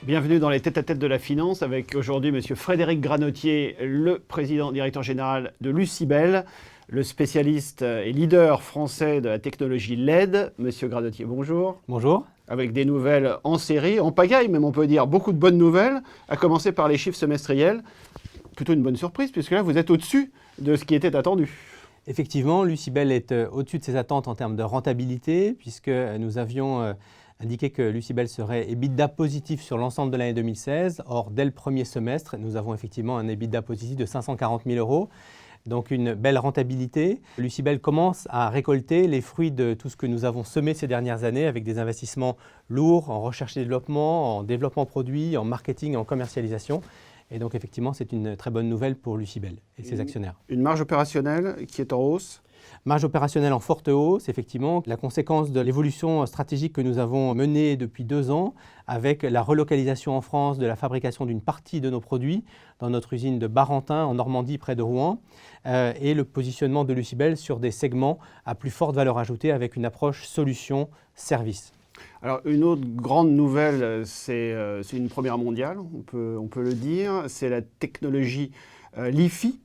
Bienvenue dans les tête-à-tête de la finance avec aujourd'hui M. Frédéric Granotier, le président directeur général de Lucibel, le spécialiste et leader français de la technologie LED. Monsieur Granotier, bonjour. Bonjour. Avec des nouvelles en série, en pagaille même on peut dire, beaucoup de bonnes nouvelles, à commencer par les chiffres semestriels. Plutôt une bonne surprise puisque là vous êtes au-dessus de ce qui était attendu. Effectivement, Lucibel est au-dessus de ses attentes en termes de rentabilité puisque nous avions indiqué que Lucibel serait EBITDA positif sur l'ensemble de l'année 2016. Or, dès le premier semestre, nous avons effectivement un EBITDA positif de 540 000 €. Donc une belle rentabilité. Lucibel commence à récolter les fruits de tout ce que nous avons semé ces dernières années avec des investissements lourds en recherche et développement, en développement produit, en marketing et en commercialisation. Et donc effectivement, c'est une très bonne nouvelle pour Lucibel et ses actionnaires. Une marge opérationnelle qui est en hausse. Marge opérationnelle en forte hausse, effectivement, la conséquence de l'évolution stratégique que nous avons menée depuis 2 ans avec la relocalisation en France de la fabrication d'une partie de nos produits dans notre usine de Barentin en Normandie près de Rouen et le positionnement de Lucibel sur des segments à plus forte valeur ajoutée avec une approche solution-service. Alors une autre grande nouvelle, c'est une première mondiale, on peut le dire, c'est la technologie LiFi.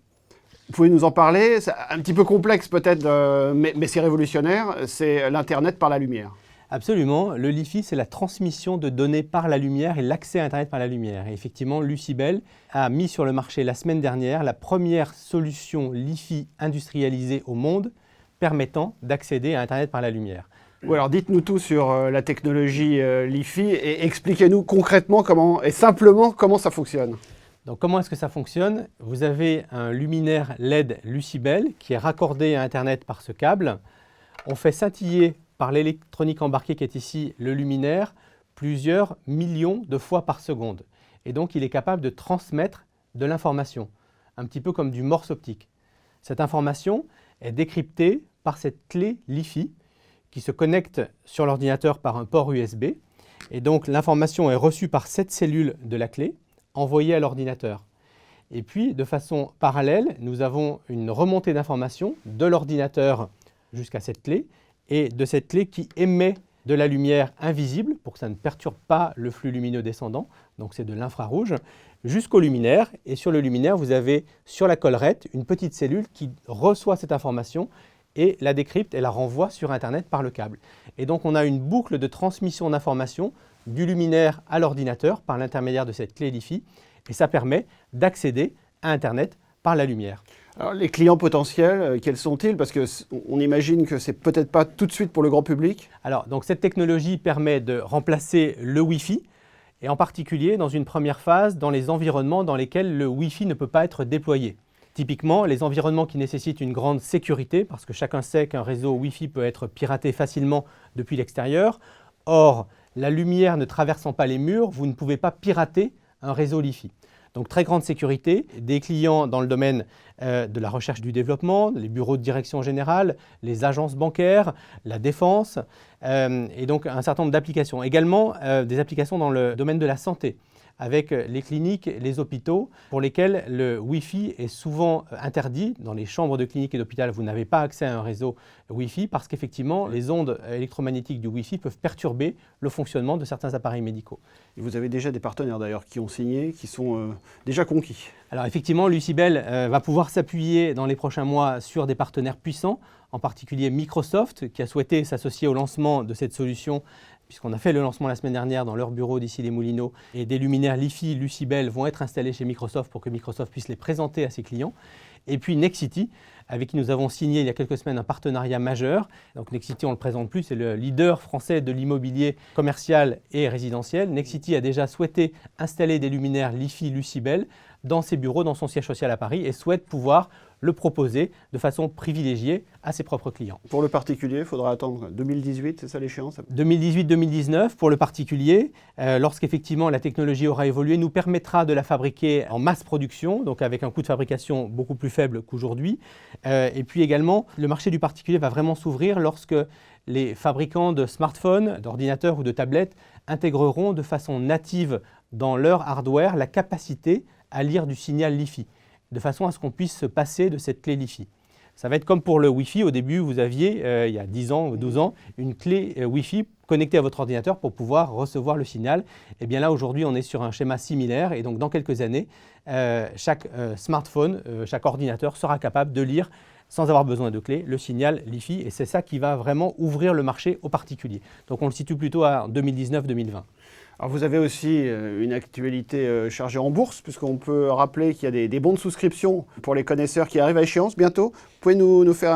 Vous pouvez nous en parler? C'est un petit peu complexe peut-être, mais c'est révolutionnaire, c'est l'Internet par la lumière. Absolument. Le LiFi, c'est la transmission de données par la lumière et l'accès à Internet par la lumière. Et effectivement, Lucibel a mis sur le marché la semaine dernière la première solution LiFi industrialisée au monde permettant d'accéder à Internet par la lumière. Oui, alors dites-nous tout sur la technologie LiFi et expliquez-nous concrètement et simplement comment ça fonctionne. Donc comment est-ce que ça fonctionne? Vous avez un luminaire LED Lucibel qui est raccordé à Internet par ce câble. On fait scintiller par l'électronique embarquée qui est ici le luminaire plusieurs millions de fois par seconde. Et donc il est capable de transmettre de l'information, un petit peu comme du morse optique. Cette information est décryptée par cette clé LiFi qui se connecte sur l'ordinateur par un port USB. Et donc l'information est reçue par cette cellule de la clé, envoyée à l'ordinateur. Et puis, de façon parallèle, nous avons une remontée d'informations de l'ordinateur jusqu'à cette clé et de cette clé qui émet de la lumière invisible pour que ça ne perturbe pas le flux lumineux descendant, donc c'est de l'infrarouge, jusqu'au luminaire. Et sur le luminaire, vous avez sur la collerette une petite cellule qui reçoit cette information et la décrypte et la renvoie sur Internet par le câble. Et donc on a une boucle de transmission d'informations du luminaire à l'ordinateur par l'intermédiaire de cette clé LiFi et ça permet d'accéder à Internet par la lumière. Alors, les clients potentiels, quels sont-ils? Parce qu'on imagine que ce n'est peut-être pas tout de suite pour le grand public. Alors, donc cette technologie permet de remplacer le Wi-Fi et en particulier dans une première phase dans les environnements dans lesquels le Wi-Fi ne peut pas être déployé. Typiquement, les environnements qui nécessitent une grande sécurité, parce que chacun sait qu'un réseau Wi-Fi peut être piraté facilement depuis l'extérieur. Or, la lumière ne traversant pas les murs, vous ne pouvez pas pirater un réseau LiFi. Donc très grande sécurité, des clients dans le domaine de la recherche du développement, les bureaux de direction générale, les agences bancaires, la défense et donc un certain nombre d'applications. Également des applications dans le domaine de la santé, avec les cliniques, les hôpitaux, pour lesquels le Wi-Fi est souvent interdit. Dans les chambres de clinique et d'hôpital, vous n'avez pas accès à un réseau Wi-Fi parce qu'effectivement, les ondes électromagnétiques du Wi-Fi peuvent perturber le fonctionnement de certains appareils médicaux. Et vous avez déjà des partenaires d'ailleurs qui ont signé, qui sont déjà conquis. Alors effectivement, Lucibel va pouvoir s'appuyer dans les prochains mois sur des partenaires puissants, en particulier Microsoft, qui a souhaité s'associer au lancement de cette solution puisqu'on a fait le lancement la semaine dernière dans leur bureau d'ici les Moulineaux, et des luminaires LiFi Lucibel vont être installés chez Microsoft pour que Microsoft puisse les présenter à ses clients. Et puis Nexity, avec qui nous avons signé il y a quelques semaines un partenariat majeur. Donc Nexity, on ne le présente plus, c'est le leader français de l'immobilier commercial et résidentiel. Nexity a déjà souhaité installer des luminaires LiFi Lucibel dans ses bureaux, dans son siège social à Paris, et souhaite pouvoir le proposer de façon privilégiée à ses propres clients. Pour le particulier, il faudra attendre 2018, c'est ça l'échéance? 2018-2019 pour le particulier, lorsqu'effectivement la technologie aura évolué, nous permettra de la fabriquer en masse production, donc avec un coût de fabrication beaucoup plus faible qu'aujourd'hui. Et puis également, le marché du particulier va vraiment s'ouvrir lorsque les fabricants de smartphones, d'ordinateurs ou de tablettes intégreront de façon native dans leur hardware la capacité à lire du signal LiFi, de façon à ce qu'on puisse se passer de cette clé LiFi. Ça va être comme pour le Wi-Fi. Au début, vous aviez, il y a 10 ans ou 12 ans, une clé Wi-Fi connectée à votre ordinateur pour pouvoir recevoir le signal. Et bien là, aujourd'hui, on est sur un schéma similaire. Et donc, dans quelques années, chaque smartphone, chaque ordinateur sera capable de lire, sans avoir besoin de clé, le signal Li-Fi. Et c'est ça qui va vraiment ouvrir le marché aux particuliers. Donc, on le situe plutôt à 2019-2020. Alors vous avez aussi une actualité chargée en bourse, puisqu'on peut rappeler qu'il y a des bons de souscription pour les connaisseurs qui arrivent à échéance bientôt. Vous pouvez nous faire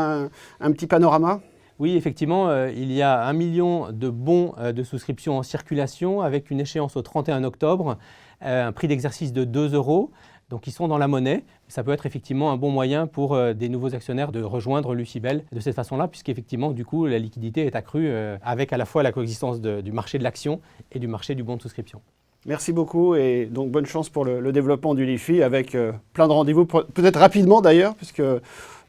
un petit panorama ? Oui, effectivement, il y a 1 million de bons de souscription en circulation avec une échéance au 31 octobre, un prix d'exercice de 2 €. Donc, ils sont dans la monnaie. Ça peut être effectivement un bon moyen pour des nouveaux actionnaires de rejoindre Lucibel de cette façon-là, puisqu'effectivement, du coup, la liquidité est accrue avec à la fois la coexistence du marché de l'action et du marché du bon de souscription. Merci beaucoup et donc bonne chance pour le développement du Li-Fi avec plein de rendez-vous, peut-être rapidement d'ailleurs, puisque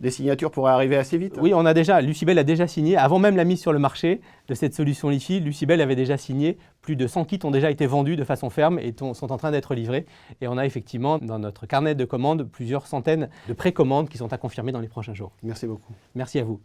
des signatures pourraient arriver assez vite. Oui, Lucibel a déjà signé, avant même la mise sur le marché de cette solution Li-Fi, Lucibel avait déjà signé, plus de 100 kits ont déjà été vendus de façon ferme et sont en train d'être livrés. Et on a effectivement dans notre carnet de commandes plusieurs centaines de précommandes qui sont à confirmer dans les prochains jours. Merci beaucoup. Merci à vous.